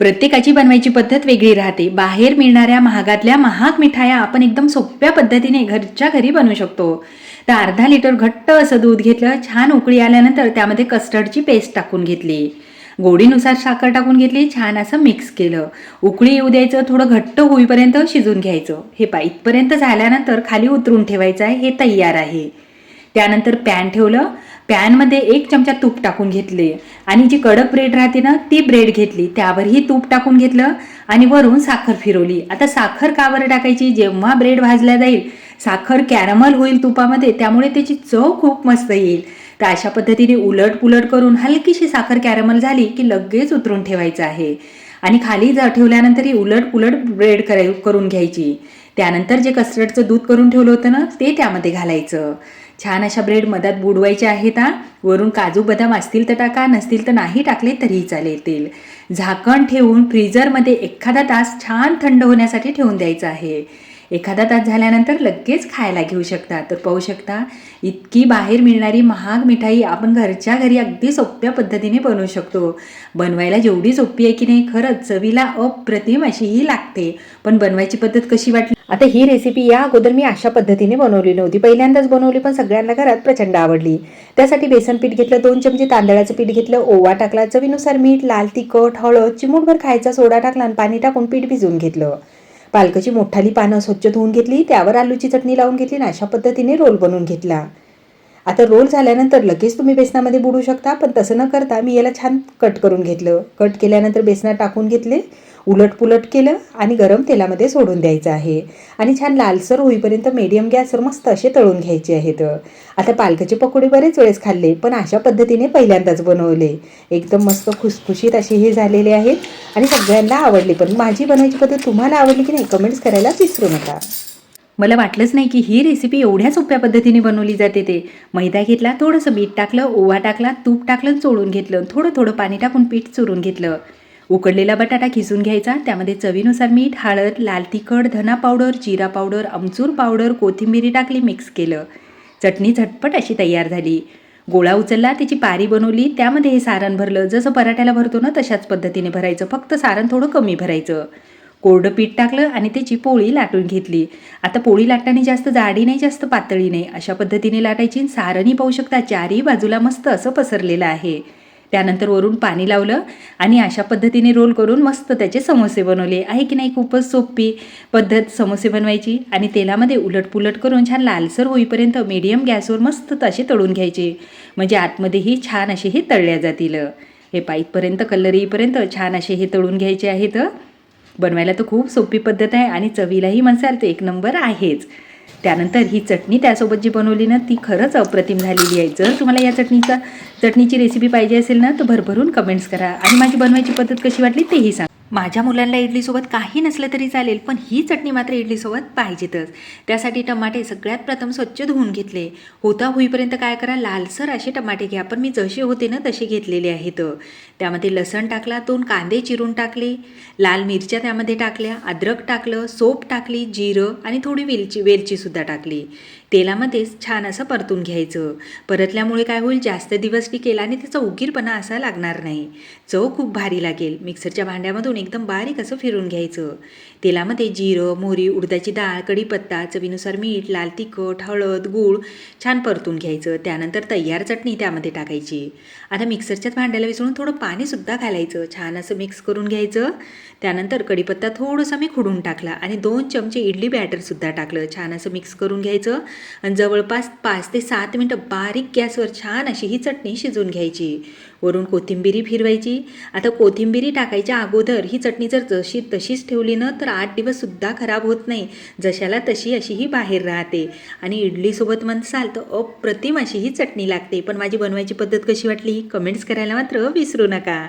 प्रत्येकाची बनवायची पद्धत वेगळी राहते. बाहेर मिळणाऱ्या महागातल्या महाग मिठाया आपण एकदम सोप्या पद्धतीने घरच्या घरी बनवू शकतो. तर अर्धा लिटर घट्ट असं दूध घेतलं. छान उकळी आल्यानंतर त्यामध्ये कस्टर्डची पेस्ट टाकून घेतली. गोडीनुसार साखर टाकून घेतली. छान असं मिक्स केलं. उकळी येऊ द्यायचं. थोडं घट्ट होईपर्यंत शिजून घ्यायचं. हे इथपर्यंत झाल्यानंतर खाली उतरून ठेवायचं आहे. हे तयार आहे. त्यानंतर पॅन ठेवलं. पॅनमध्ये 1 चमचा तूप टाकून घेतले आणि जी कडक ब्रेड राहते ना ती ब्रेड घेतली. त्यावरही तूप टाकून घेतलं आणि वरून साखर फिरवली. आता साखर का बरं टाकायची? जेव्हा ब्रेड भाजला जाईल साखर कॅरमल होईल तुपामध्ये, त्यामुळे त्याची चव खूप मस्त येईल. तर अशा पद्धतीने उलट पुलट करून हलकीशी साखर कॅरमल झाली की लगेच उतरून ठेवायचं आहे आणि खाली ठेवल्यानंतर ही उलट पुलट ब्रेड करून घ्यायची. त्यानंतर जे कस्टर्डचं दूध करून ठेवलं होतं ना ते त्यामध्ये घालायचं. छान अशा ब्रेड मधात बुडवायचे आहेत. वरून काजू बदाम असतील तर टाका, नसतील तर नाही टाकले तरीही चालेल. झाकण ठेवून फ्रीजरमध्ये एखादा तास छान थंड होण्यासाठी ठेवून द्यायचं आहे. एखादा तास झाल्यानंतर लगेच खायला घेऊ शकता. तर पाहू शकता इतकी बाहेर मिळणारी महाग मिठाई आपण घरच्या घरी अगदी सोप्या पद्धतीने बनवू शकतो. बनवायला जेवढी सोपी आहे की नाही, खरंच चवीला अप्रतिम अशी ही लागते. पण बनवायची पद्धत कशी वाटली? आता ही रेसिपी या अगोदर मी अशा पद्धतीने बनवली नव्हती. पहिल्यांदाच बनवली, पण सगळ्यांना घरात प्रचंड आवडली. त्यासाठी बेसन पीठ घेतलं. 2 चमचे तांदळाचं पीठ घेतलं. ओवा टाकला. चवीनुसार मीठ, लाल तिखट, हळद, चिमूटभर खायचा सोडा टाकला आणि पाणी टाकून पीठ भिजवून घेतलं. पालकाची मोठाली पानं स्वच्छ धुवून घेतली. त्यावर आलूची चटणी लावून घेतली आणि अशा पद्धतीने रोल बनवून घेतला. आता रोल झाल्यानंतर लगेच तुम्ही बेसनामध्ये बुडू शकता, पण तसं न करता मी याला छान कट करून घेतलं. कट केल्यानंतर बेसनात टाकून घेतले. उलट पुलट केलं आणि गरम तेलामध्ये सोडून द्यायचं आहे आणि छान लालसर होईपर्यंत मीडियम गॅसवर मस्त असे तळून घ्यायचे आहेत. आता पालकाचे पकोडे बरेच वेळेस खाल्ले, पण अशा पद्धतीने पहिल्यांदाच बनवले. एकदम मस्त खुसखुशीत असे हे झालेले आहेत आणि सगळ्यांना आवडले. पण माझी बनवायची पद्धत तुम्हाला आवडली की नाही कमेंट्स करायला विसरू नका. मला वाटलंच नाही की ही रेसिपी एवढ्या सोप्या पद्धतीने बनवली जाते. ते मैदा घेतला, थोडंसं मीठ टाकलं, ओवा टाकला, तूप टाकलं, चोळून घेतलं. थोडं थोडं पाणी टाकून पीठ चुरून घेतलं. उकडलेला बटाटा खिसून घ्यायचा. त्यामध्ये चवीनुसार मीठ, हळद, लाल तिखट, धना पावडर, जिरा पावडर, आमचूर पावडर, कोथिंबीर टाकली, मिक्स केलं. चटणी झटपट अशी तयार झाली. गोळा उचलला, त्याची पारी बनवली. त्यामध्ये हे सारण भरलं. जसं पराठ्याला भरतो ना तशाच पद्धतीने भरायचं, फक्त सारण थोडं कमी भरायचं. कोरडं पीठ टाकलं आणि त्याची पोळी लाटून घेतली. आता पोळी लाटताना जास्त जाडी नाही, जास्त पातळी नाही, अशा पद्धतीने लाटायची. सारणही पाहू शकता चारही बाजूला मस्त असं पसरलेलं आहे. त्यानंतर वरून पाणी लावलं आणि अशा पद्धतीने रोल करून मस्त त्याचे समोसे बनवले. आहे की नाही खूपच सोपी पद्धत समोसे बनवायची. आणि तेलामध्ये उलटपुलट करून छान लालसर होईपर्यंत मीडियम गॅसवर मस्त तसे तळून घ्यायचे, म्हणजे आतमध्येही छान असे हे तळल्या जातील. हे पाईतपर्यंत कलर येईपर्यंत छान असे हे तळून घ्यायचे आहेत. बनवायला तर खूप सोपी पद्धत आहे आणि चवीलाही म्हणसाल तर 1 नंबर आहेच. त्यानंतर ही चटणी त्यासोबत जी बनवली ना ती खरंच अप्रतिम झालेली आहे. जर तुम्हाला या चटणीची रेसिपी पाहिजे असेल ना तर भरभरून कमेंट्स करा आणि माझी बनवायची पद्धत कशी वाटली तेही सांगा. माझ्या मुलांना इडलीसोबत काही नसलं तरी चालेल, पण ही चटणी मात्र इडलीसोबत पाहिजेतच. त्यासाठी टमाटे सगळ्यात प्रथम स्वच्छ धुवून घेतले. होता होईपर्यंत काय करा, लालसर असे टमाटे घ्या. पण मी जसे होते ना तसे घेतलेले आहेत. त्यामध्ये लसण टाकला, 2 कांदे चिरून टाकले, लाल मिरच्या त्यामध्ये टाकल्या, अद्रक टाकलं, सोप टाकली, जिरं आणि थोडी वेलचीसुद्धा टाकली. तेलामध्येच छान असं परतून घ्यायचं. परतल्यामुळे काय होईल, जास्त दिवस टिकेल आणि त्याचा उकीरपणा असा लागणार नाही. चव खूप भारी लागेल. मिक्सरच्या भांड्यामधून एकदम बारीक असं फिरून घ्यायचं. तेलामध्ये जिरं, मोहरी, उडदाची डाळ, कढीपत्ता, चवीनुसार मीठ, लाल तिखट, हळद, गूळ छान परतून घ्यायचं. त्यानंतर तयार चटणी त्यामध्ये टाकायची. आता मिक्सरच्याच भांड्याला विसरून थोडं पाणीसुद्धा घालायचं. छान असं मिक्स करून घ्यायचं. त्यानंतर कढीपत्ता थोडंसं मी खुडून टाकला आणि 2 चमचे इडली बॅटरसुद्धा टाकलं. छान असं मिक्स करून घ्यायचं आणि जवळपास 5 ते 7 मिनटं बारीक गॅसवर छान अशी ही चटणी शिजवून घ्यायची. वरून कोथिंबीरी फिरवायची. आता कोथिंबीरी टाकायच्या अगोदर ही चटणी जर तशीच ठेवली ना तर 8 दिवससुद्धा खराब होत नाही. जशाला तशी अशी ही बाहेर राहते आणि इडलीसोबत म्हणसाल तर अप्रतिम अशी ही चटणी लागते. पण माझी बनवायची पद्धत कशी वाटली कमेंट्स करायला मात्र विसरू नका.